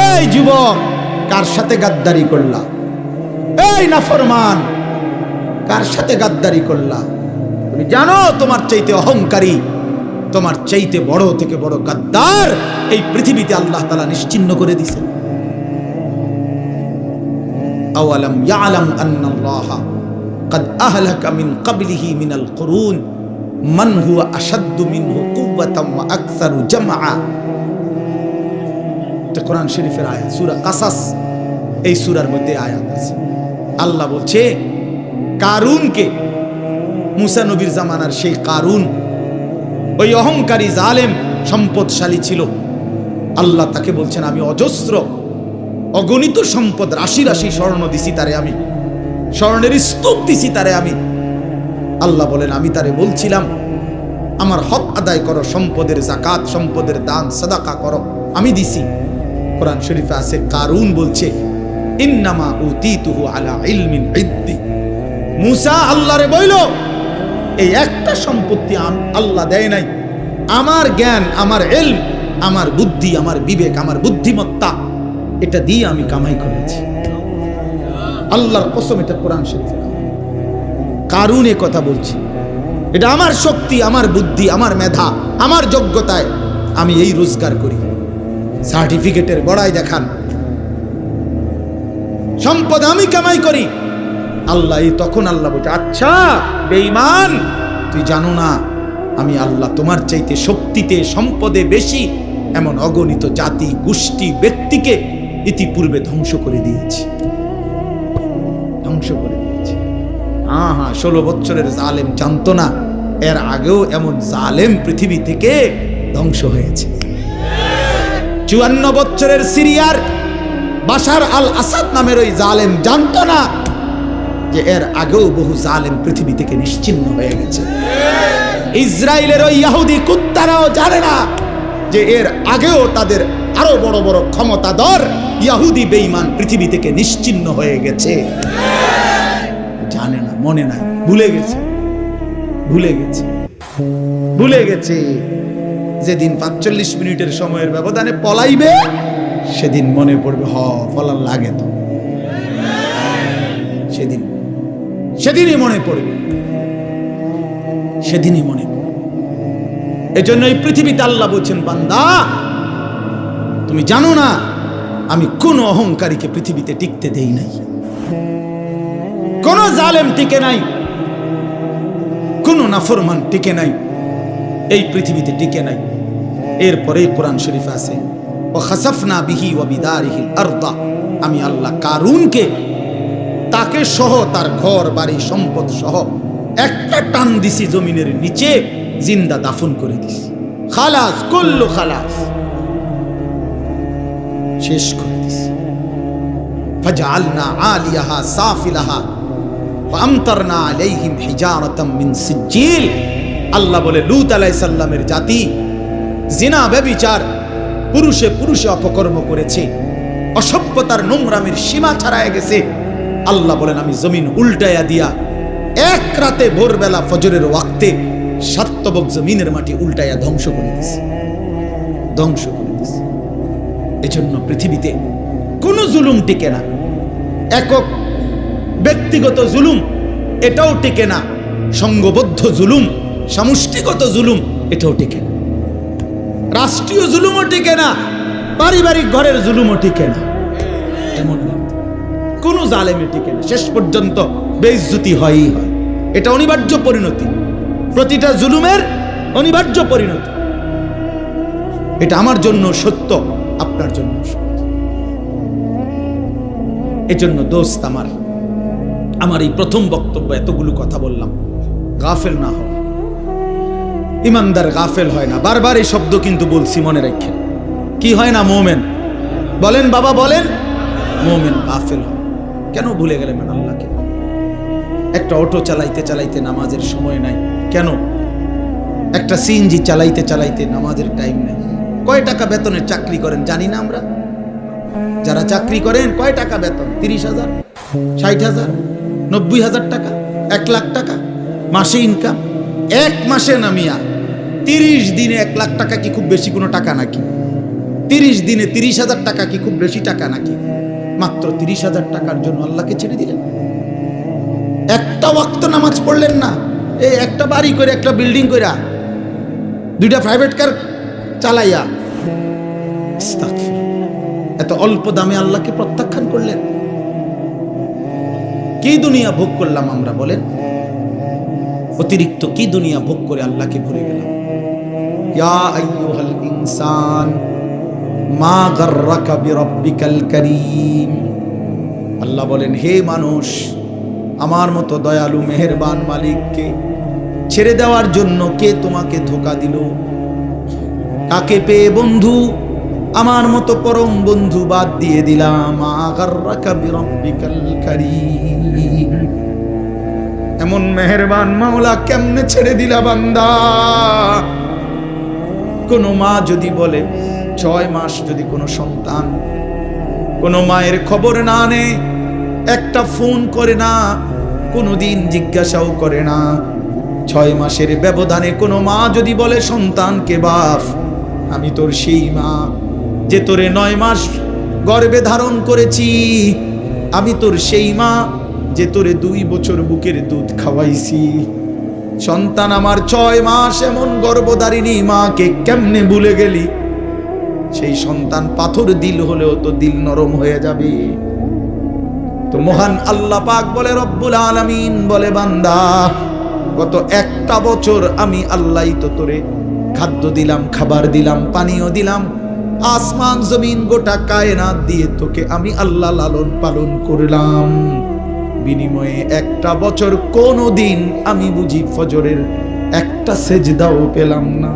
এই যুবক, কার সাথে গাদ্দারি করলা? এই নাফরমান, কার সাথে গাদ্দারি করলা? তুমি জানো তোমার চাইতে অহংকারী, তোমার চাইতে বড় থেকে বড় গাদ্দার এই পৃথিবীতে আল্লাহ তাআলা নিশ্চিহ্ন করে দিয়েছেন। আওয়ালাম ইয়ালাম আন্নাল্লাহা قد أهلك من قبله من القرون من هو أشد منه قوة وأكثر جمعا। কোরআন শরীফের আয়াত, সূরা কাসাস, এই সূরার মধ্যে আয়াত আছে। আল্লাহ বলছে কারুনকে, মুসা নবীর জামানার সেই কারুন, ওই অহংকারী জালেম সম্পদশালী ছিল। আল্লাহ তাকে বলছেন আমি অজস্র অগণিত সম্পদ, রাশি রাশি স্বর্ণ দিছি তারে, আমি স্বর্ণের স্তূপ দিছি তারে আমি। আল্লাহ বলেন আমি তারে বলছিলাম আমার হক আদায় করো, সম্পদের যাকাত, সম্পদের দান সাদাকা করো, আমি দিছি। কোরআন শরীফে আছে কারুন বলছে ইন্নামা উতিতুহু আলা ইলমিন ইদ্দি। মুসা আল্লাহরে বইল এই একটা সম্পত্তি আল্লাহ দেয় নাই, আমার জ্ঞান, আমার ইলম, আমার বুদ্ধি, আমার বিবেক, আমার বুদ্ধিমত্তা, এটা দিয়ে আমি কামাই করেছি। আল্লাহর কসম, এটা কোরআন শরীফে। কারুন এ কথা বলছি, এটা আমার শক্তি, আমার বুদ্ধি, আমার মেধা, আমার যোগ্যতায় আমি এই রোজগার করি। সার্টিফিকেটের বড়াই দেখান, সম্পদ আমি কামাই করি। আল্লাহ তখন আল্লাহ বলছে আচ্ছা বেঈমান, তুই জানো না আমি আল্লাহ তোমার চাইতে শক্তিতে সম্পদে বেশি এমন অগণিত জাতি, গোষ্ঠী, ব্যক্তিকে ইতিপূর্বে ধ্বংস করে দিয়েছি, ধ্বংস করে দিয়েছি। 16 বছরের জালেম জানতো না এর আগেও এমন জালেম পৃথিবী থেকে ধ্বংস হয়েছে। 54 বছরের সিরিয়ার বাশার আল আসাদ নামের ওই জালেম জানতো না যে এর আগেও বহু জালেম পৃথিবী থেকে নিশ্চিহ্ন হয়ে গেছে। ইসরায়েলের ওই ইহুদি কুত্তারাও জানে না যে এর আগেও তাদের আরো বড় বড় ক্ষমতাধর ইহুদি বেঈমান পৃথিবী থেকে নিশ্চিহ্ন হয়ে গেছে। জানে না, মনে নাই, ভুলে গেছে, ভুলে গেছে, ভুলে গেছে। যেদিন 45 মিনিটের সময়ের ব্যবধানে পলাইবে সেদিন মনে পড়বে ফলার লাগে তো, সেদিনই মনে পড়বে, সেদিনই মনে পড়বে। এজন্য এই পৃথিবীতে আল্লাহ বলছেন বান্দা তুমি জানো না আমি কোন অহংকারীকে পৃথিবীতে টিকতে দেই নাই, কোন জালেম টিকে নাই, কোন নাফরমান টিকে নাই, এই পৃথিবীতে টিকে নাই। এরপরে কোরআন শরীফে আছে ও খাসাফনা বিহি ওয়া বিদারিহিল আরদা, আমি আল্লাহ কারুনকে, তাকে সহ, তার ঘর বাড়ি সম্পদ সহ একটা টান দিছি জমিনের নিচে, জিন্দা দাফন করে দিছি। খালাস, কুল্লু খালাস, শেষ করে দিছি। ফাজআলনা আলিয়াহা সাফিলাহা ওয়া আমতারনা আলাইহিম হিজারাতাম মিন সিজিল। আল্লাহ বলে লূত আলাইহিস সালামের জাতি জিনা, ব্যভিচার, পুরুষে পুরুষে অপকর্ম করেছে, অসভ্যতার নোংরামির সীমা ছাড়ায় গেছে। আল্লাহ বলেন আমি জমিন উল্টায়া দিয়া এক রাতে ভোরবেলা ফজরের ওয়াক্তে সাতবক জমিনের মাটি উল্টায়া ধ্বংস করে দিছে, ধ্বংস করে দিছে। এজন্য পৃথিবীতে কোনো জুলুম টিকে না, একক ব্যক্তিগত জুলুম এটাও টিকে না, সংঘবদ্ধ জুলুম, সমষ্টিগত জুলুম এটাও টিকে না, রাষ্ট্রীয় জুলুমও টিকে না, পারিবারিক ঘরের জুলুমও টিকে না, এমন কোন জালেমে টিকে না। শেষ পর্যন্ত বেইজ্জতি হয়ই হয়, এটা অনিবার্য পরিণতি, প্রতিটা জুলুমের অনিবার্য পরিণতি। এটা আমার জন্য সত্য, আপনার জন্য সত্য। এজন্য দোস্ত আমার এই প্রথম বক্তব্য, এতগুলো কথা বললাম, গাফেল না হও। ইমানদার গাফেল হয় না, বারবার এই শব্দ কিন্তু বলছি, মনে রাখেন। কি হয় না? মোমেন বলেন, বাবা বলেন, মোমেন গাফেল হয়। কেন ভুলে গেলেন আল্লাহকে? একটা অটো চালাইতে চালাইতে নামাজের সময় নাই কেন? একটা সিএনজি চালাইতে চালাইতে নামাজের টাইম নাই। কয় টাকা বেতনের চাকরি করেন জানি না আমরা? যারা চাকরি করেন কয় টাকা বেতন? 30,000, 60,000, 90,000 টাকা, 1 লাখ টাকা মাসে ইনকাম। এক মাসে নামিয়া 30 দিনে 1 লাখ টাকা কি খুব বেশি কোনো টাকা নাকি? 30 দিনে 30,000 টাকা কি খুব বেশি টাকা নাকি? মাত্র 30,000 টাকার জন্য আল্লাহকে ছেড়ে দিলেন। একটা ওয়াক্ত নামাজ পড়লেন না, এই একটা বাড়ি করে, একটা বিল্ডিং কইরা, 2টা প্রাইভেট কার চালাইয়া এত অল্প দামে আল্লাহকে প্রত্যাখ্যান করলেন। কি দুনিয়া ভোগ করলাম আমরা বলেন? অতিরিক্ত কি দুনিয়া ভোগ করে আল্লাহকে ভুলে গেলাম। ইয়া আইয়ুহাল ইনসান মা গাররাকা বিরাব্বিকাল কারীম। আল্লাহ বলেন, হে মানুষ, আমার মতো দয়ালু মেহেরবান মালিককে ছেড়ে দেওয়ার জন্য কে তোমাকে ধোঁকা দিল? কাকে পেয়ে বন্ধু আমার মতো পরম বন্ধু বাদ দিয়ে দিলাম? মা গাররাকা বিরাব্বিকাল কারীম। এমন মেহেরবান মাওলা কেমনে ছেড়ে দিলা বান্দা? কোন মা যদি বলে 6 মাস যদি কোনো সন্তান কোনো মায়ের খবর না নেয়, একটা ফোন করে না, কোনোদিন জিজ্ঞাসাও করে না, 6 মাসের ব্যবধানে কোনো মা যদি বলে সন্তানকে, বাপ আমি তোর সেই মা যে তোরে 9 মাস গর্ভে ধারণ করেছি, আমি তোর সেই মা যে তোরে 2 বছর বুকের দুধ খাওয়াইছি। সন্তান আমার 6 মাস এমন গর্ভধারিণী মাকে কেমনে ভুলে গেলি? সেই সন্তান পাথর দিল হলেও তো দিল নরম হয়ে যাবে। তো মহান আল্লাহ পাক বলে, রব্বুল আলামিন বলে, বান্দা গত 1টা বছর আমি আল্লাহই তো তোরে খাদ্য দিলাম, খাবার দিলাম, পানীয় দিলাম, আসমান জমিন গোটা কায়নাত দিয়ে তোকে আমি আল্লাহ লালন পালন করলাম। বিনিময়ে 1টা বছর কোনদিন আমি বুঝি ফজরের একটা সেজদাও পেলাম না।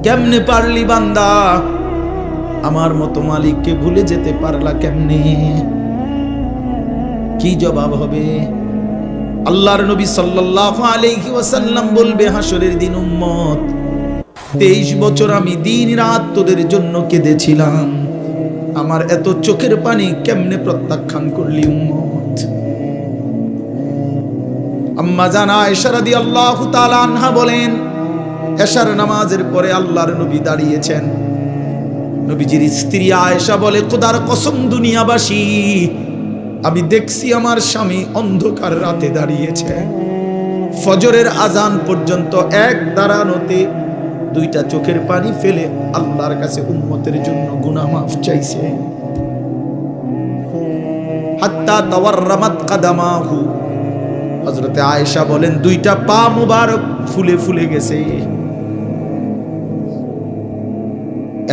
কেমনে পারলি বান্দা? আমার মতো মালিককে ভুলে যেতে পারলা কেমনে? কি জবাব হবে? আল্লাহর নবী সাল্লাল্লাহু আলাইহি ওয়াসাল্লাম বলবে হাসরের দিন, উম্মত 23 বছর আমি দিন রাত তোদের জন্য কেঁদেছিলাম, আমার এত চোখের পানি কেমনে প্রত্যাখ্যান করলি উম্মত? আম্মা জান আয়েশা রাদিয়াল্লাহু তাআলা আনহা বলেন, এশার নামাজের পরে আল্লাহর নবী দাঁড়িয়েছেন। নবীজির স্ত্রী আয়েশা বলে, খোদার কসম দুনিয়াবাসী, আমি দেখছি আমার স্বামী অন্ধকার রাতে দাঁড়িয়েছে, ফজরের আজান পর্যন্ত এক দাঁড়ানোতে 2টা চোখের পানি ফেলে আল্লাহর কাছে উম্মতের জন্য গুনাহ মাফ চাইছে। হাত্তা তাওয়াররামাত কাদামাহু, হযরত আয়েশা বলেন 2টা পা মুবারক ফুলে ফুলে গেছে।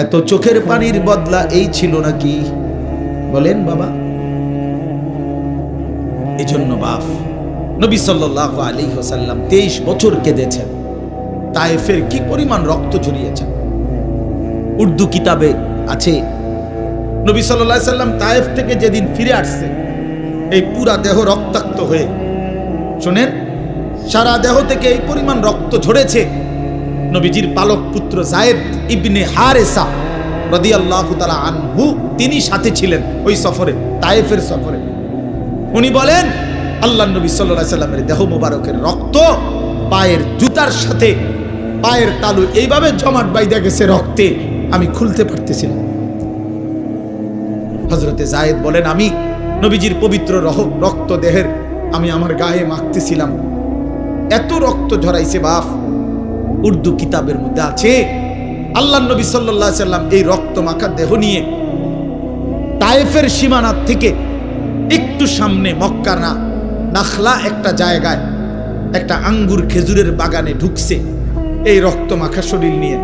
এত চোখের পানির বদলা এই ছিল নাকি বলেন বাবা? এজন্য বাপ নবী সাল্লাল্লাহু আলাইহি ওয়াসাল্লাম 23 বছর কেঁদেছেন। তায়েফের কি পরিমাণ রক্ত ঝরিয়েছেন, উর্দু কিতাবে আছে। নবী সাল্লাল্লাহু আলাইহি ওয়াসাল্লাম তায়েফ থেকে যেদিন ফিরে আসছে, এই পুরা দেহ রক্তাক্ত হয়ে, শুনেন, সারা দেহ থেকে এই পরিমাণ রক্ত ঝরেছে। নবীজির পালক পুত্র যায়েদ ইবনে হারেসা রাদিয়াল্লাহু তাআলা আনহু, তিনি সাথে ছিলেন ওই সফরে, তায়েফের সফরে। উনি বলেন, আল্লাহর নবী সাল্লাল্লাহু আলাইহি ওয়াসাল্লামের দেহ মোবারকের রক্ত পায়ের জুতার সাথে পায়ের তালু এইভাবে জমাট বাইধা গেছে রক্তে, আমি খুলতে পারতেছিলাম। হযরতে যায়েদ বলেন, আমি নবীজির পবিত্র রক্ত দেহের আমি আমার গায়ে মাখতেছিলাম, এত রক্ত ঝরাইছে বাপ। উর্দু কিতাবের মধ্যে আছে, আল্লাহর নবী সাল্লাল্লাহু আলাইহি ওয়াসাল্লাম এই রক্ত মাখা দেহ নিয়ে তায়েফের সীমানা থেকে একটু সামনে মক্কার নাখলা একটা জায়গায় একটা আঙ্গুর খেজুরের বাগানে ঢুকছে এই রক্ত মাখা শরীর নিয়ে।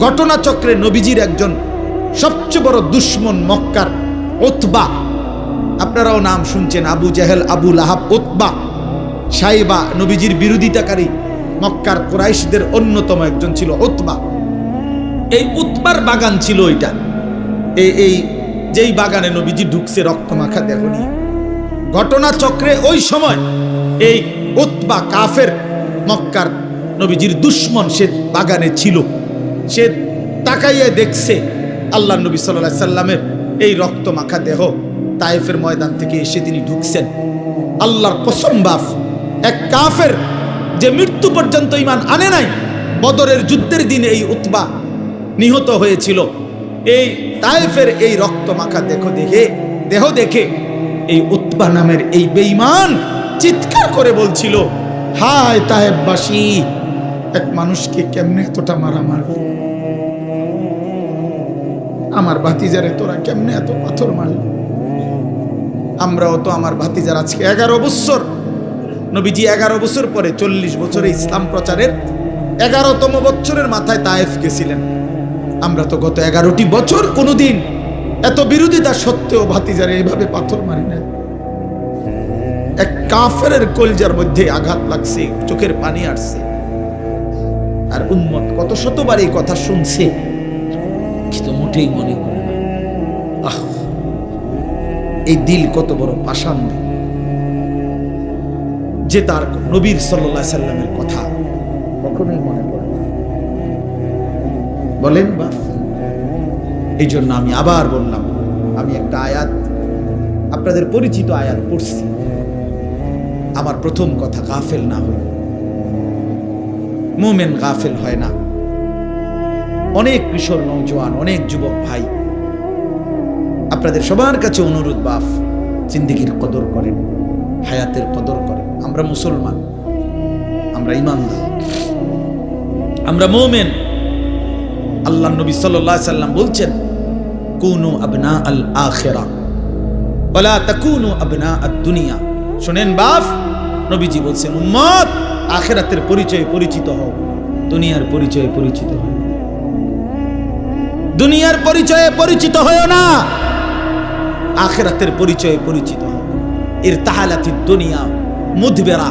ঘটনাচক্রে নবীজির একজন সবচেয়ে বড় দুশমন মক্কার উতবা, আপনারাও নাম শুনছেন, আবু জাহেল, আবু লাহাব, উতবা, সাইবা, নবীজির বিরোধিতাকারী মক্কার কুরাইশদের অন্যতম একজন ছিল উতবা। এই উতবার বাগান ছিল ওইটা, এই যেই বাগানে নবীজি ঢুকছে রক্ত মাখা দেহ নিয়ে। ঘটনাচক্রে ওই সময় এই উতবা কাফের মক্কার নবীজির দুশমন, সে বাগানে ছিল। সে তাকাইয়ে দেখছে আল্লাহর নবী সাল্লাল্লাহু আলাইহি সাল্লামের এই রক্ত মাখা দেহ তায়েফের ময়দান থেকে এসে তিনি ঢুকছেন। আল্লাহর কসম বাপ, এক কাফের যে মৃত্যু পর্যন্ত ঈমান আনে নাই, বদরের যুদ্ধের দিনে এই উতবা নিহত হয়েছিল। এই তায়েফের এই রক্ত মাখা দেহ দেখে এই উতবা নামের এই বেঈমান চিৎকার করে বলছিল, হায় তায়েফবাসী, এক মানুষকে কেমনে এতটা মারা মারলি, আমার ভাতিজারে তোরা কেমনে এত পাথর মারলি। আমরাও তো আমার ভাতিজার আজকে 11 বছর, নবীজি 11 বছর পরে 40 বছরে ইসলাম প্রচারের 11তম বছরের মাথায় তায়েফ গেছিলেন। আমরা তো গত 11টি বছর কোনোদিন এত বিরোধিতা সত্ত্বেও ভাতিজারে এইভাবে পাথর মারি না। এক কাফেরের কলজার মধ্যে আঘাত লাগছে, চোখের পানি আসছে, আর উম্মত কত শতবার এই কথা শুনছে কিন্তু মোটেই মনে করে না। আহ, এই দিল কত বড় পাষাণ যে তার নবীর সাল্লাল্লাহু আলাইহি সাল্লামের কথা কখনোই মনে পড়ে না। বলেন বাস। এই জন্য আমি আবার বললাম, আমি একটা আয়াত, আপনাদের পরিচিত আয়াত পড়ছি। আমার প্রথম কথা, গাফেল না হই। মুমিন গাফেল হয় না। অনেক কিশোর নওজোয়ান, অনেক যুবক ভাই, আপনাদের সবার কাছে অনুরোধ, বাপ জিন্দেগির কদর করেন, হায়াতের কদর করেন। আমরা মুসলমান, আমরা ঈমানদার, আমরা মুমিন। আল্লাহ নবী সাল্লাল্লাহু আলাইহি সাল্লাম বলছেন, কুনু আবনা আল আখিরা ওয়ালা তাকুনু আবনা আদ দুনিয়া। শুনেন বাপ, নবীজি বলছেন, উম্মত আখিরাতের পরিচয়ে পরিচিত হও, দুনিয়ার পরিচয়ে পরিচিত হও। দুনিয়ার পরিচয়ে পরিচিত হও না, আখিরাতের পরিচয়ে পরিচিত হও। ইরতাহালাতিদ দুনিয়া মুদবিরা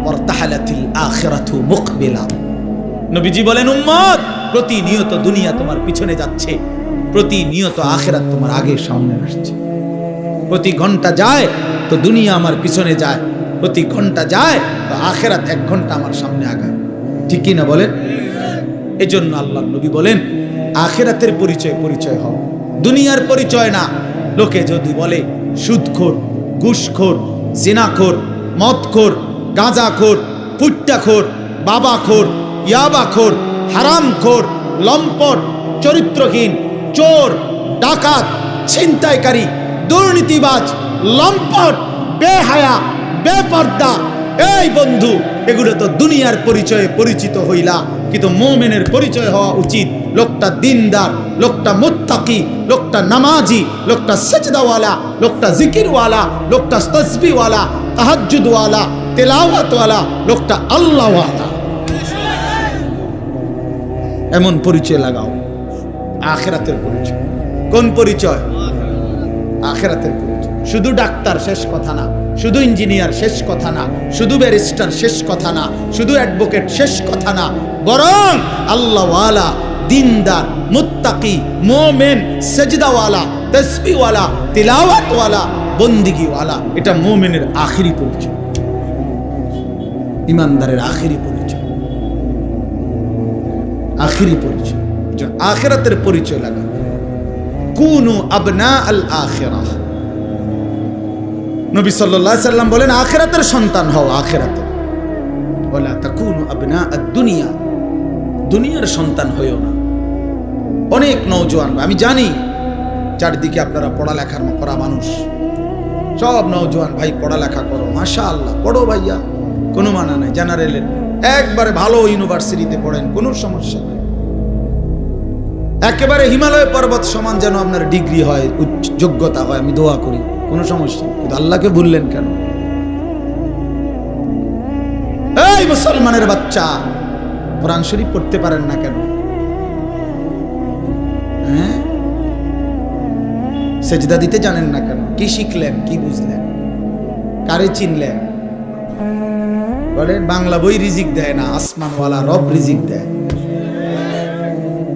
ওয়ারতাহালাতিল আখিরাতু মুকবিলা। নবীজি বলেন, উম্মত প্রতিনিয়ত দুনিয়া তোমার পিছনে যাচ্ছে, প্রতিনিয়ত আখিরাত তোমার আগে সামনে আসছে। প্রতি ঘন্টা যায় তো দুনিয়া আমার পিছনে যায়, প্রতি ঘন্টা যায় তো আখিরাত 1 ঘন্টা আমার সামনে আগায়। ঠিক কি না বলেন? এজন্য আল্লাহর নবী বলেন, আখিরাতের পরিচয় হও, দুনিয়ার পরিচয় না। লোকে যদি বলে সুদখোর, ঘুষখোর, জিনাখোর, মদখোর, গাঁজাখোর, পুট্টাখোর, বাবাখোর, ইয়াবাখোর, হারামখোর, লম্পট, চরিত্রহীন, চোর, ডাকাত, ছিনতাইকারী, দুর্নীতিবাজ, লম্পট, বেহায়া, বেপর্দা, এই বন্ধু, এগুলো তো দুনিয়ার পরিচয়ে পরিচিত হইলা। কিন্তু মুমিনের পরিচয় হওয়া উচিত, লোকটা দিনদার, লোকটা মুত্তাকি, লোকটা নামাজি, লোকটা সেজদাওয়ালা, লোকটা জিকিরওয়ালা, লোকটা তাসবিহওয়ালা, তাহাজ্জুদওয়ালা, তেলাওয়াতওয়ালা, লোকটা আল্লাহওয়ালা। এমন পরিচয় লাগাও। আখিরাতের পরিচয়। কোন পরিচয়? আখিরাতের পরিচয়। শুধু ডাক্তার শেষ কথা না, শুধু ইঞ্জিনিয়ার শেষ কথা না, শুধু ব্যারিস্টার শেষ কথা না, শুধু অ্যাডভোকেট শেষ কথা না, বরং আল্লাহওয়ালা, দিনদার, মুত্তাকি, মুমিন, সেজদাওয়ালা, তাসবিহওয়ালা, তিলাওয়াতওয়ালা, বন্দিগিওয়ালা, এটা মুমিনের আখিরি পরিচয়, ঈমানদারের আখিরি পরিচয়, আখিরি পরিচয়। আখিরাতের পরিচয় লাগা। কুনু আবনা আল আখিরাহ। নবী সাল্লাল্লাহু আলাইহি সাল্লাম বলেন, আখিরাতের সন্তান হও, আখিরাতে। ওয়ালা তাকুনু আবনা আদ দুনিয়া, দুনিয়ার সন্তান হইও না। অনেক নওজোয়ান, আমি জানি চারদিকে আপনারা পড়ালেখার করা মানুষ, সব নওজোয়ান ভাই পড়ালেখা করো, মাশাআল্লাহ, পড়ো ভাইয়া, কোনো মানা নাই। জেনারেলের একবারে ভালো ইউনিভার্সিটিতে পড়েন, কোনো সমস্যা নেই। একেবারে হিমালয় পর্বত সমান যেন আপনার ডিগ্রি হয়, যোগ্যতা হয়, আমি দোয়া করি, কোনো সমস্যা নেই। কিন্তু আল্লাহকে ভুললেন কেন? এই মুসলমানের বাচ্চা, কোরআন শরীফ পড়তে পারেন না কেন? হ্যাঁ, সেজদা দিতে জানেন না কেন? কি শিখলেন, কি বুঝলেন, কারে চিনলেন? বলেন, বাংলা বই রিজিক দেয় না, আসমানওয়ালা রব রিজিক দেয়।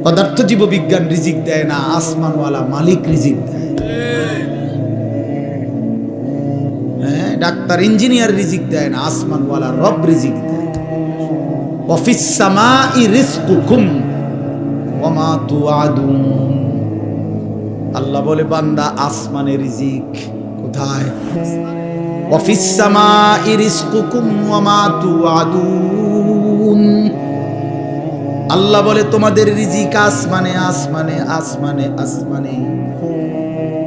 পদার্থ জীব বিজ্ঞান রিজিক দেয় না, আসমানওয়ালা মালিক রিজিক দেয়। হ্যাঁ, ডাক্তার ইঞ্জিনিয়ার রিজিক দেয় না, আসমানওয়ালা রব রিজিক দেয়। ওয়াফিস সামাই রিজকুকুম ওয়া মা তুআদুন। আল্লাহ বলে, বান্দা আসমানে রিজিক কোথায়? ওয়াফিস সামাই রিজকুকুম ওয়া মা তুআদুন। আল্লাহ বলে তোমাদের রিজিক আসমানে আসমানে আসমানে আসমানে।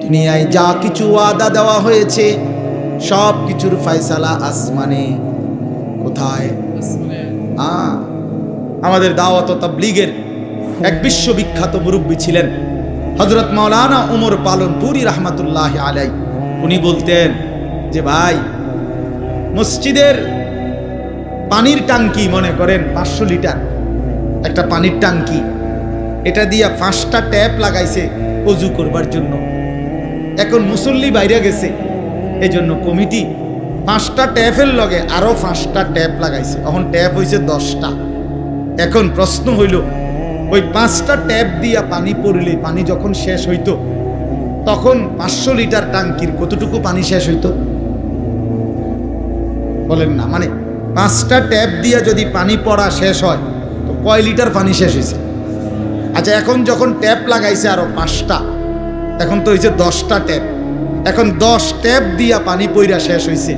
দুনিয়ায় যা কিছু ওয়াদা দেওয়া হয়েছে সব কিছুর ফয়সালা আসমানে। কোথায়? আমাদের দাওয়াত ও তাবলীগের এক বিশ্ববিখ্যাত মুরব্বী ছিলেন হযরত মাওলানা ওমর পালনপুরি রাহমাতুল্লাহ আলাইহি। উনি বলতেন যে ভাই, মসজিদের পানির টাঙ্কি মনে করেন 500 লিটার একটা পানির টাঙ্কি, এটা দিয়া 5টা ট্যাপ লাগাইছে ওযু করবার জন্য। এখন মুসল্লি বাইরে গেছে, এই জন্য কমিটি 5টা ট্যাপের লগে আরো 5টা ট্যাপ লাগাইছে। এখন ট্যাপ হইছে 10টা। এখন প্রশ্ন হইল, ওই 5টা ট্যাপ দিয়া পানি পড়লে পানি যখন শেষ হইতো তখন 500 লিটার টাঙ্কির কতটুকু পানি শেষ হইতো বলেন না? মানে 5টা ট্যাপ দিয়া যদি পানি পড়া শেষ হয় তো কয় লিটার পানি শেষ হয়েছে? আচ্ছা, এখন যখন ট্যাপ লাগাইছে আরো 5টা, এখন তো হয়েছে 10টা ট্যাপ। এখন 10 ট্যাপ দিয়া পানি পইরা শেষ হয়েছে,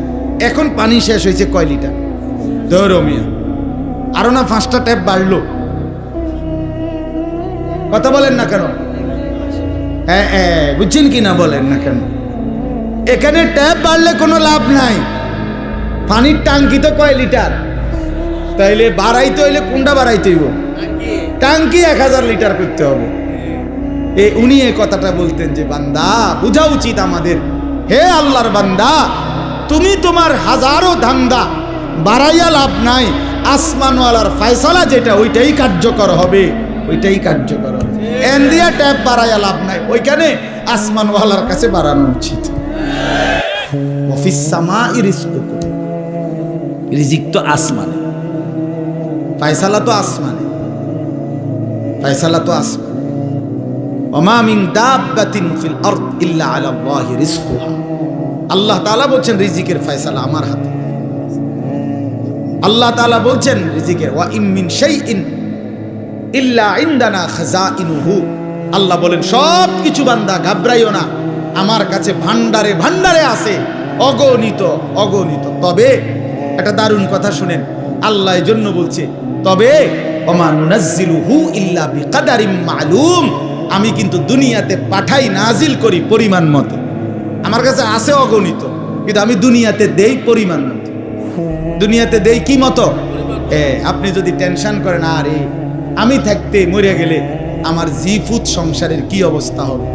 এখন পানি শেষ হয়েছে কয় লিটার? ধরো মিয়া, আরো না 5টা ট্যাপ বাড়লো। কথা বলেন না কেন? হ্যাঁ, বুঝছেন কি না বলেন না কেন? এখানে ট্যাপ বাড়লে কোনো লাভ নাই। পানির টাঙ্কি তো কয় লিটার? তাইলে বাড়াইতে হইলে কোনটা বাড়াইতে হইব? টাঙ্কি 1000 লিটার করতে হবে। উনি এই কথাটা বলতেন যে বান্দা, বুঝা উচিত আমাদের, হে আল্লাহর বান্দা, তুমি তোমার হাজারো ধান্দা বাড়াইয়া লাভ নাই। আসমানওয়ালার ফয়সালা যেটা ওইটাই কার্যকর হবে, ওইটাই কার্যকর হবে। এন দিয়া ট্যাপ বাড়াইয়া লাভ নাই, ওইখানে আসমানওয়ালার কাছে বাড়ানো উচিত। অফিস সামাই রিজকুকুম, রিজিক তো আসমানে, ফয়সালা তো আসমানে, ফয়সালা তো আসমানে। ওমা মিন দাব্বাতিন ফিল আরদ ইল্লা আলাল্লাহি রিজকুহা। আল্লাহ তাআলা বলছেন রিজিকের ফয়সালা আমার হাতে। আল্লাহ তাআলা বলছেন রিজিকের, ওয়া ইম মিন শাইইন ইল্লা ইনদানা খাযাইনুহু। আল্লাহ বলেন সব কিছু বান্দা ঘাবড়াইও না, আমার কাছে ভান্ডারে ভান্ডারে আছে, অগণিত অগণিত। তবে একটা দারুণ কথা শুনেন, আল্লাহ এই জন্য বলছে তবে ওমা নুনাজ্জিলুহু ইল্লা বিকাদারিম মালুম। আমি কিন্তু দুনিয়াতে পাঠাই, নাজিল করি পরিমাণ মতো। আমার কাছে আছে অগণিত, কিন্তু আমি দুনিয়াতে দেই পরিমাণ মতো। দুনিয়াতে দেই কি মতো? আপনি যদি টেনশন করেন, আরে আমি থাকতে মরে গেলে আমার জিফুত সংসারের কি অবস্থা হবে।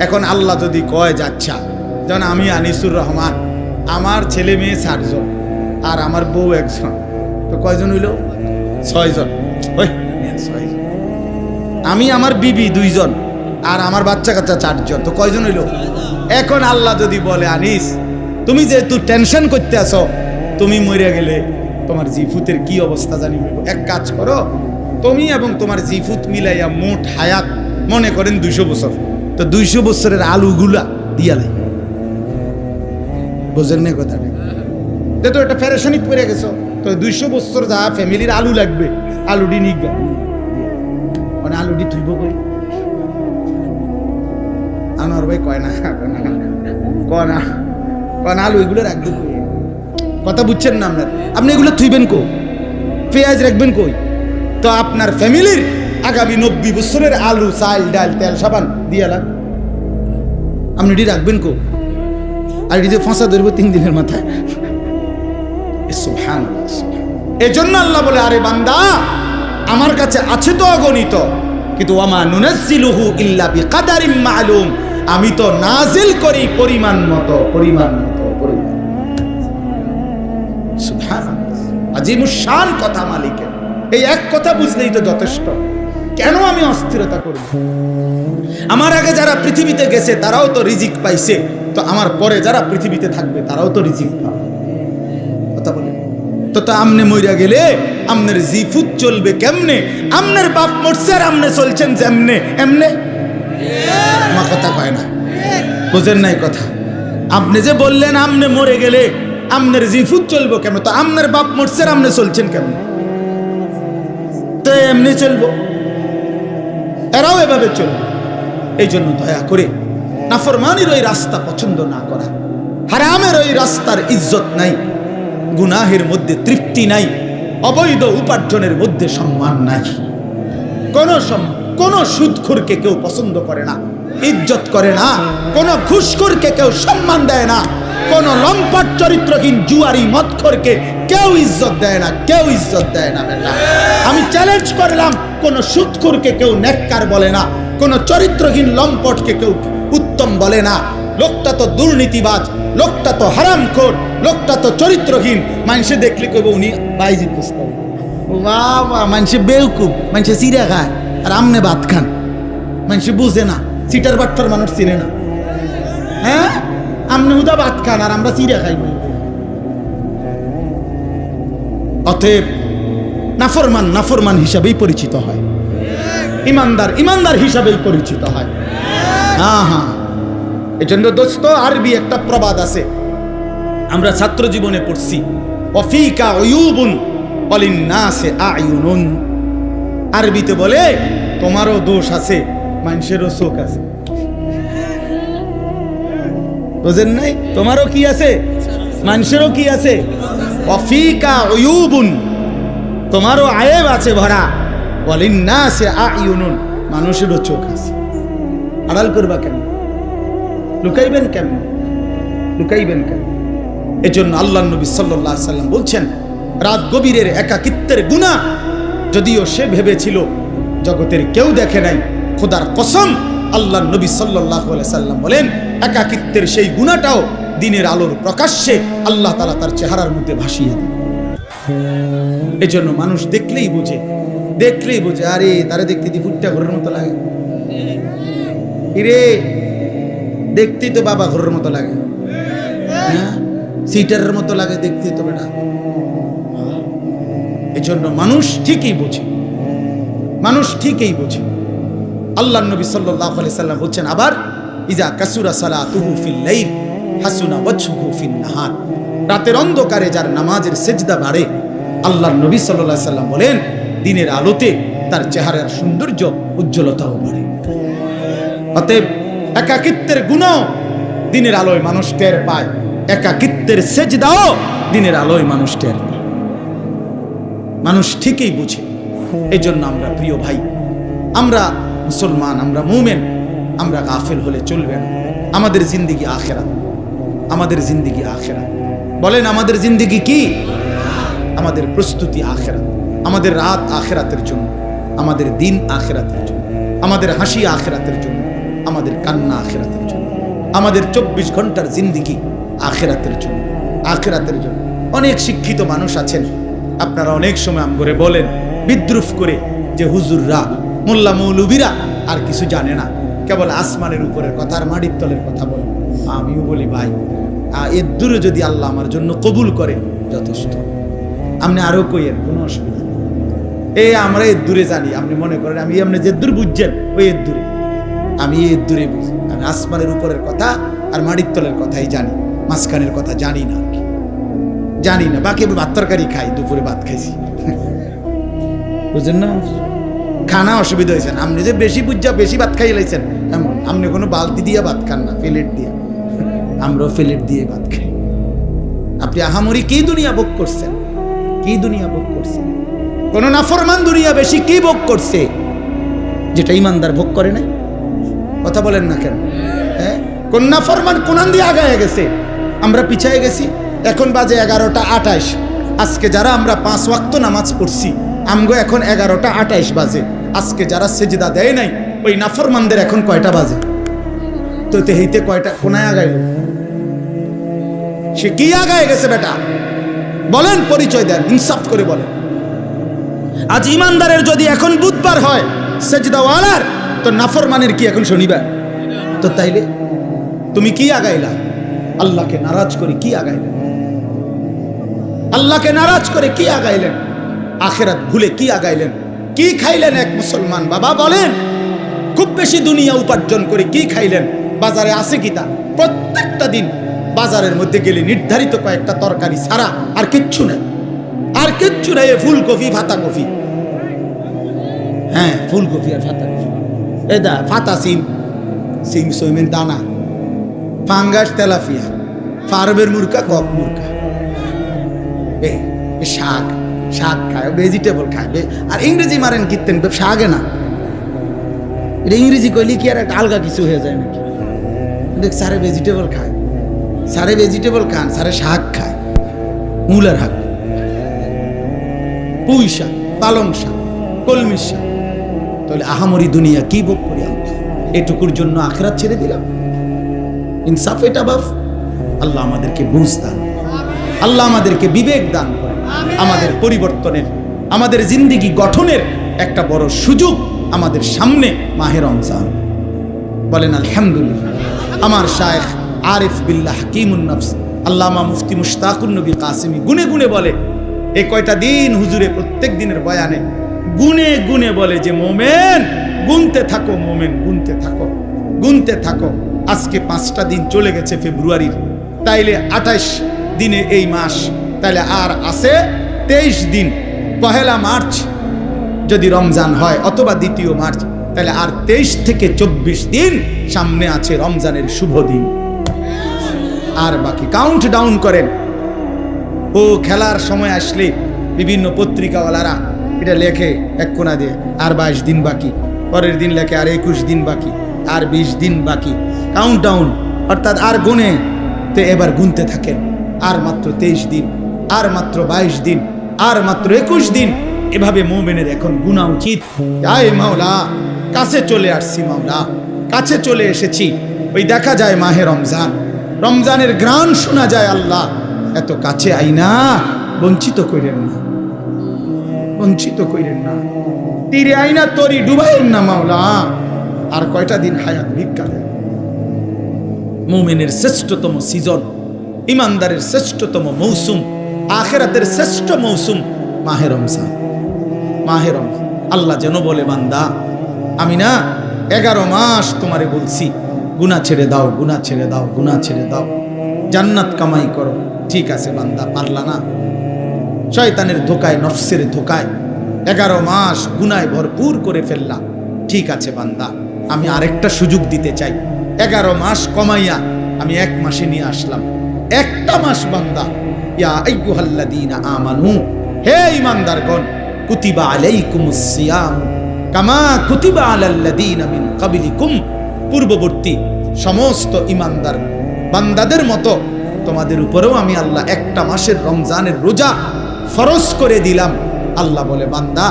এখন আল্লাহ যদি কয় যাচ্ছা, যেমন আমি আনিসুর রহমান, আমার ছেলে মেয়ে 4 জন আর আমার বউ 1 জন, তো কয়জন হইল? 6 জন। ওই 6 জন। আমি আমার বিবি 2 জন আর আমার বাচ্চা কাচ্চা 4 জন, তো কয়জন হইল? এখন আল্লাহ যদি বলে, আনিস তুমি যেহেতু টেনশন করতে আসো, তুমি মরে গেলে তোমার জিফুতের কি অবস্থা জানি হইব। এক কাজ করো, তুমি এবং তোমার জিফুত মিলাইয়া মোট হায়াত মনে করেন 200 বছর, তো 200 বছরের আলুগুলা দিয়া লাই। বোঝেন না কথাটা? তো এটা ফেরেশানি পড়ে গেছো, তো 200 বছর যা ফ্যামিলির আলু লাগবে, আলুডি নিগা, মানে আলুডি তুইব কই? আমার ভাই কয় না আলু এগুলো রাখবে কই? কথা বুঝছেন না আপনার? আপনি এগুলো থুইবেন কই? পেঁয়াজ রাখবেন কই? তো আপনার ফ্যামিলির আগামী 90 বছরের আলু, চাল, ডাল, তেল, সাবান দিয়ে লাগ, আপনি এটি রাখবেন কো? আর এটি যে ফাঁসা ধরবো 3 দিনের মাথায়। সুবহানাল্লাহ। এজন্য আল্লাহ বলে, আরে বান্দা আমার কাছে আছে তো অগণিত, কিন্তু ওয়ামা নুনাজ্জিলুহু ইল্লা বিকাদারিম মালুম। আমি তো নাজিল করি পরিমাণ মতো, পরিমাণ মতো, পরিমাণ। সুবহানাল্লাহ, আজিমুশ শান কথা মালিকের। এই এক কথা বুঝলেই তো যথেষ্ট। কেন আমি অস্থিরতা করব? আমার আগে যারা পৃথিবীতে গেছে তারাও তো রিজিক পাইছে, তো আমার পরে যারা পৃথিবীতে থাকবে তারাও তো রিজিক পাবে। কথা বলে তো আমনে মইরা গেলে আমনের জিফুত চলবে কেমনে? আমনের বাপ মরছে আর আমনে চলছেন যেমনে এমনে। মা কথা কয় না, বুঝেন নাই কথা? আপনি যে বললেন আমনে মরে গেলে আমনের জিফুত চলবো কেমন, তো আমনের বাপ মরছে আর আমনে চলছেন কেমনে? তো এমনি চলবো, এরাও এভাবে চলবে। এই জন্য দয়া করে নাফরমানির ওই রাস্তা পছন্দ না করা, হারামের ওই রাস্তার ইজ্জত নাই, গুনাহের মধ্যে তৃপ্তি নাই, অবৈধ উপার্জনের মধ্যে সম্মান নাই। কোনো সম্মান, কোনো সুদখোরকে কেউ পছন্দ করে না, ইজ্জত করে না। কোনো ঘুষখোরকে কেউ সম্মান দেয় না। কোনো লম্পট চরিত্রহীন জুয়ারি মদখোরকে কেউ ইজ্জত দেয় না, কেউ ইজ্জত দেয় না বেটা। আমি চ্যালেঞ্জ করলাম, কোনো সুদখোরকে কেউ নেককার বলে না, কোনো চরিত্রহীন লম্পটকে কেউ উত্তম বলে না। লোকটা তো দুর্নীতিবাজ, লোকটা তো হারামখোর, লোকটা তো চরিত্রহীন। মানুষে দেখলে কইব উনি বাইজিদ বুঝতে বাবা। মানুষে বেউকুব, মানুষে চিড়া খায় আর আমনে ভাত খান। মানুষে বুঝে না, সিটার বাট্টার মানুষ চিনে না। হ্যাঁ, আমনে উদা ভাত খান আর আমরা চিড়া খাই। অতএব নাফরমান নাফরমান হিসাবেই পরিচিত হয়, ইমানদার ইমানদার হিসাবেই পরিচিত হয়। হ্যাঁ হ্যাঁ, এজন্য দোস্ত আরবি একটা প্রবাদ আছে, আমরা ছাত্র জীবনে পড়ছি, ওয়াফিকা উয়ুবুন ওয়ালিন্নাসি আয়ুনুন। আরবিতে বলে তোমারও দোষ আছে, মানুষেরও চোখ আছে। বুঝেন নাই? তোমারও কি আছে, মানুষেরও কি আছে। ওয়াফিকা উয়ুবুন, তোমারও আয়েব আছে ভরা। ওয়ালিন্নাসি আয়ুনুন, মানুষেরও চোখ আছে। আড়াল করবা কেন? লুকাইবেন কেন? লুকাইবেন কেন? এজন্য আল্লাহর নবী সাল্লাল্লাহু আলাইহি সাল্লাম বলছেন, রাত গভীরের একাকিত্বের গুনাহ, যদিও সে ভেবেছিল জগতের কেউ দেখে নাই, খোদার কসম আল্লাহর নবী সাল্লাল্লাহু আলাইহি সাল্লাম বলেন, একাকিত্বের সেই গুনাহটাও দিনের আলোর প্রকাশ্যে আল্লাহ তাআলা তার চেহারার মধ্যে ভাসিয়ে দেন। এজন্য মানুষ দেখলেই বোঝে, দেখলেই বোঝে, আরে তারে দেখতে দি ফুটটা ঘরের মতো লাগে, ইরে দেখতেই তো বাবা ঘরের মতো লাগে, হ্যাঁ সিটারের মতো লাগে দেখতেই তো বেটা। এজন্য মানুষ ঠিকই বোঝে, মানুষ ঠিকই বোঝে। আল্লাহর নবী সাল্লাল্লাহু আলাইহি সাল্লাম বলছেন আবার, ইজা কাসুরা সালাতুহু ফিল লাইল হাসুনা ওয়াজহুহু ফিন নাহার। রাতের অন্ধকারে যার নামাজের সিজদা বাড়ে, আল্লাহর নবী সাল্লাল্লাহু আলাইহি সাল্লাম বলেন, দিনের আলোতে তার চেহারার সৌন্দর্য উজ্জ্বলতাও বাড়ে। অতএব একাকিত্বের গুনাহ দিনের আলোয় মানুষ টের পায়, একাকিত্বের সিজদাও দিনের আলোয় মানুষ টের পায়। মানুষ ঠিকই বুঝে। এজন্য আমরা প্রিয় ভাই, আমরা মুসলমান, আমরা মুমিন, আমরা গাফিল হলে চলবে না। আমাদের জিন্দেগি আখিরাত, আমাদের জিন্দেগি আখিরাত। বলেন আমাদের জিন্দেগি কি? আমাদের প্রস্তুতি আখিরাত, আমাদের রাত আখিরাতের জন্য, আমাদের দিন আখিরাতের জন্য, আমাদের হাসি আখিরাতের জন্য, আমাদের কান্না আখিরাতের জন্য, আমাদের 24 ঘন্টার জিন্দেগি আখিরাতের জন্য, আখিরাতের জন্য। অনেক শিক্ষিত মানুষ আছেন, আপনারা অনেক সময় আম করে বলেন বিদ্রুপ করে যে হুজুররা, মোল্লা মৌলবীরা আর কিছু জানে না, কেবল আসমানের উপরের কথা আর মাটির তলের কথা বলে। আমিও বলি ভাই, এর দূরে যদি আল্লাহ আমার জন্য কবুল করে যথেষ্ট। আপনি আরো কইয়েন, কোনো অসুবিধা নেই। আমরা এর দূরে জানি, আপনি মনে করেন আমি আপনি যে দূর বুঝছেন ওই এর দূরে, আমি এর দূরে বুঝি। আমি আসমানের উপরের কথা আর মাটির তলের কথাই জানি, মাঝখানের কথা জানি না, আর কি জানি না। বাকি ভাত তরকারি খাই, দুপুরে ভাত খাইছি, বুঝলেন না? খানা অসুবিধা হয়েছে, আপনি যে বেশি বুঝা বেশি ভাত খাই লাইছেন এমন। আপনি কোনো বালতি দিয়ে ভাত খান না, প্লেট দিয়ে। আমরাও প্লেট দিয়ে ভাত খাই। আপনি আহামরি কি দুনিয়া ভোগ করছেন? কি দুনিয়া ভোগ করছেন? কোন নাফরমান দুনিয়া বেশি কি ভোগ করছে যেটা ইমানদার ভোগ করে নাই? কথা বলেন না কেন? হ্যাঁ, কোন নাফরমান কোনান দিয়ে আগায় গেছে, আমরা পিছায় গেছি। এখন বাজে 11টা 28। আজকে যারা আমরা 5 ওয়াক্ত নামাজ পড়ছি, আমগো এখন 11টা 28 বাজে। আজকে যারা সেজদা দেয় নাই, ওই নাফরমানদের এখন কয়টা বাজে? তো তেহিতে কয়টা কোনায় আগাইল? সে কি আগায় গেছে বেটা? বলেন, পরিচয় দেন, ইনসাফ করে বলেন। আজ ইমানদারের যদি এখন বুধবার হয় সেজদাওয়ালার, তো নাফরমানের কি এখন শনিবার? তো তাইলে তুমি কি আগাইলা? আল্লাহকে নারাজ করে কি আগাইলেন? আল্লাহকে নারাজ করে কি আগাইলেন? আখিরাত ভুলে কি আগাইলেন? কি খাইলেন এক মুসলমান বাবা? বলেন, খুব বেশি দুনিয়া উপার্জন করে কি খাইলেন? বাজারে আছে কি তা? প্রত্যেকটা দিন বাজারের মধ্যে গেলে নির্ধারিত কয়েকটা তরকারি ছাড়া আর কিচ্ছু নেই, আর কিচ্ছু নেই। ফুলকপি, ফাতা কপি, হ্যাঁ ফুলকপি আর ফাতা কপি, এদা ফাতা সিম, সিম সইমেন দানা, ফাঙ্গাস, তেলাপিয়া, ফার্মের মুরগা, কক মুরগা, শাক, শাক খায়, ভেজিটেবল খায়। আর ইংরেজি মারেন কীর্তেন, শাকে না এটা ইংরেজি কইলে কি আর একটা আলগা কিছু হয়ে যায় নাকি? দেখ সারে ভেজিটেবল খায়, সারে ভেজিটেবল খান, সারে শাক খায়, মূলার শাক, পুঁই শাক, পালং শাক, কলমি শাক। তাহলে আহামরি দুনিয়া কি ভোগ করি আমরা? এটুকুর জন্য আখিরাত ছেড়ে দিলাম। ইনসাফ এটা বাপ। আল্লাহ আমাদেরকে বুঝ দান, আল্লাহ আমাদেরকে বিবেক দান করে, আমাদের পরিবর্তনের, আমাদের জিন্দেগি গঠনের একটা বড় সুযোগ আমাদের সামনে মাহে রমজান। বলেন আলহামদুলিল্লাহ। আমার শায়েখ আরিফ বিল্লাহ হাকিমুন নফস আল্লামা মুফতি মুশতাকুন নবী কাসিমি গুনে গুনে বলে, এই কয়টা দিন হুজুরে প্রত্যেক দিনের বয়ানে গুনে গুনে বলে যে মোমেন গুনতে থাকো, মোমেন গুনতে থাকো, গুনতে থাকো। আজকে 5টা দিন চলে গেছে ফেব্রুয়ারির, তাইলে 28 দিনে এই মাস, তাইলে আর আছে 23 দিন। 1 মার্চ যদি রমজান হয় অথবা 2 মার্চ, তাহলে আর 23 থেকে 24 দিন সামনে আছে রমজানের শুভ দিন। আর বাকি কাউন্ট ডাউন করেন। ও খেলার সময় আসলে বিভিন্ন পত্রিকাওয়ালারা এটা লেখে এক কোনা দিয়ে, আর 22 দিন বাকি, পরের দিন লেখে আর 21 দিন বাকি, আর 20 দিন বাকি, কাউন্ট ডাউন, অর্থাৎ আর গুনে। তো এবার গুনতে থাকেন, আর মাত্র 23 দিন, আর মাত্র 22 দিন, আর মাত্র 21 দিন। এভাবে মোমেনের এখন গুনা উচিত। আয় মাওলা, কাছে চলে আসছি মাওলা, কাছে চলে এসেছি। ওই দেখা যায় মাহে রমজান, রমজানের ঘ্রাণ শোনা যায়। আল্লাহ এত কাছে আইনা বঞ্চিত কইরেন না, বঞ্চিত কইরেন না, তীরে আইনা তরি ডুবাইন না মাওলা। আর কয়টা দিন হায়াত ভিক্ষা দেন। মুমিনের শ্রেষ্ঠতম সিজন, ইমানদারের শ্রেষ্ঠতম মৌসুম, আখিরাতের শ্রেষ্ঠ মৌসুম মাহে রমজান। মাহে রমজান আল্লাহ যেন বলে, বান্দা আমি না 11 মাস তোমারে বলছি গুনাহ ছেড়ে দাও, গুনাহ ছেড়ে দাও, গুনাহ ছেড়ে দাও, জান্নাত কামাই করো। ঠিক আছে বান্দা, পারলা না, শয়তানের ধোকায়, নফসের ধোকায় 11 মাস গুনায় ভরপুর করে ফেললা। ঠিক আছে বান্দা, আমি আরেকটা সুযোগ দিতে চাই। 11 মাস কমাইয়া আমি 1 মাসে নিয়ে আসলাম। একটা মাস বান্দা, ইয়া আইয়ুহাল্লাযীনা আমানু, হে ঈমানদারগণ, কুতিবা আলাইকুমুস সিয়াম কামা কুতিবা আলাল্লাযীনা মিন ক্বাবলিকুম, পূর্ববর্তী সমস্ত ঈমানদার বান্দাদের মতো তোমাদের উপরেও আমি আল্লাহ একটা মাসের রমজানের রোজা ফরজ করে দিলাম। আল্লাহ বলে, বান্দা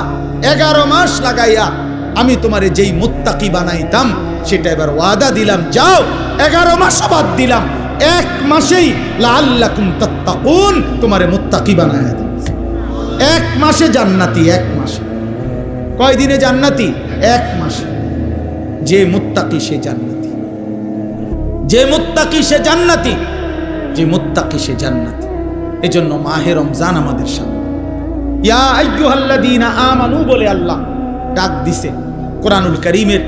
11 মাস লাগাইয়া আমি তোমারে যেই মুত্তাকি বানাইতাম সেটা এবার ওয়াদা দিলাম, যাও 11 মাস বাদ দিলাম, 1 মাসেই লাআল্লাকুম তাত্তাকুন তোমারে মুত্তাকি বানায়া দিলাম। 1 মাসে জান্নাতি, 1 মাসে। কয় দিনে জান্নাতি? 1 মাসে। যে মুত্তাকি সে জান্নাতি, যে মুত্তাকি সে জান্নাতি, যে মুত্তাকি সে জান্নাতি। এজন্য মাহে রমজান আমাদের সামনে। ইয়া আইয়ুহাল্লাযীনা আমানু বলে আল্লাহ ডাক দিছে কোরআনুল কারীমের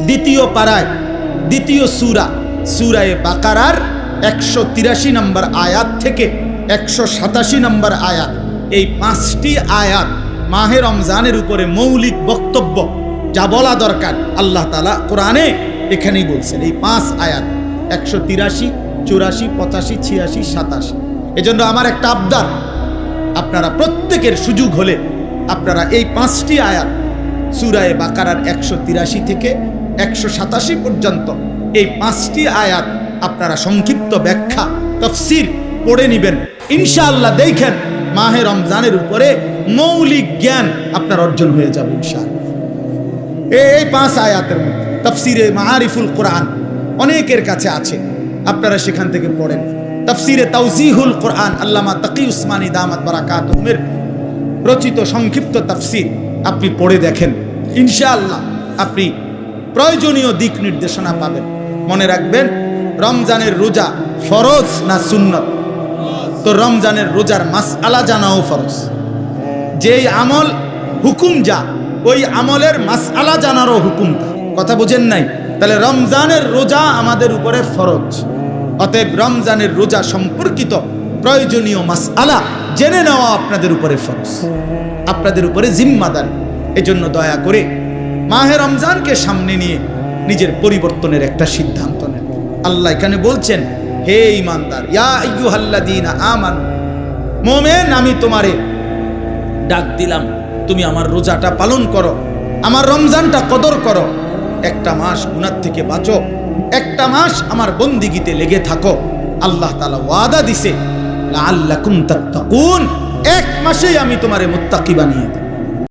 2য় পারায়, 2য় সূরা, সূরায়ে বাকারার 183 নম্বর আয়াত থেকে 187 নম্বর আয়াত। এই 5টি আয়াত মাহে রমজানের উপরে মৌলিক বক্তব্য যা বলা দরকার আল্লাহ তাআলা কোরআনে এখানেই বলছেন। এই 5 আয়াত 183, 84, 85, 86, 87। এজন্য আমার একটা আবদার, আপনারা প্রত্যেকের সুযোগ হলে আপনারা এই 5টি আয়াত সূরায়ে বাকারার 183 থেকে 187 পর্যন্ত এই 5টি আয়াত আপনারা সংক্ষিপ্ত ব্যাখ্যা তাফসীর পড়ে নেবেন। ইনশাআল্লাহ দেখেন মাহে রমজানের উপরে মৌলিক জ্ঞান আপনার অর্জন হয়ে যাবে ইনশাআল্লাহ। এই 5 আয়াতের মধ্যে তাফসীরে মাআরিফুল কোরআন অনেকের কাছে আছে, আপনারা সেখান থেকে পড়েন। তাফসীরে তাওজিহুল কোরআন আল্লামা তাকি উসমানী দামাত বারাকাতুহুমের রচিত সংক্ষিপ্ত তাফসীর আপনি পড়ে দেখেন, ইনশাআল্লাহ আপনি প্রয়োজনীয় দিক নির্দেশনা পাবেন। মনে রাখবেন, রমজানের রোজা ফরজ না সুন্নত? তো রমজানের রোজার মাসআলা জানাও ফরজ। যেই আমল হুকুম যা, ওই আমলের মাসআলা জানারও হুকুম তা। কথা বুঝেন নাই? তাহলে রমজানের রোজা আমাদের উপরে ফরজ। অতএব রমজানের রোজা সম্পর্কিত প্রয়োজনীয় মাসআলা জেনে নেওয়া আপনাদের উপরে ফরজ, আপনাদের উপরে জিম্মাদারি। এজন্য দয়া করে মাহে রমজানকে সামনে নিয়ে নিজের পরিবর্তনের একটা সিদ্ধান্ত নেন। আল্লাহ এখানে বলছেন, হে ঈমানদার, ইয়া আইয়ুহাল্লাযীনা আমানু, মুমিন আমি তোমারে ডাক দিলাম, তুমি আমার রোজাটা পালন করো, আমার রমজানটা কদর করো। একটা মাস গুনাহ থেকে বাঁচো, একটা মাস আমার বন্দিগিতে লেগে থাকো। আল্লাহ তাআলা ওয়াদা দিছে লাআল্লাকুম তাত্তাকুন, এক মাসেই আমি তোমারে মুত্তাকি বানিয়ে দেব।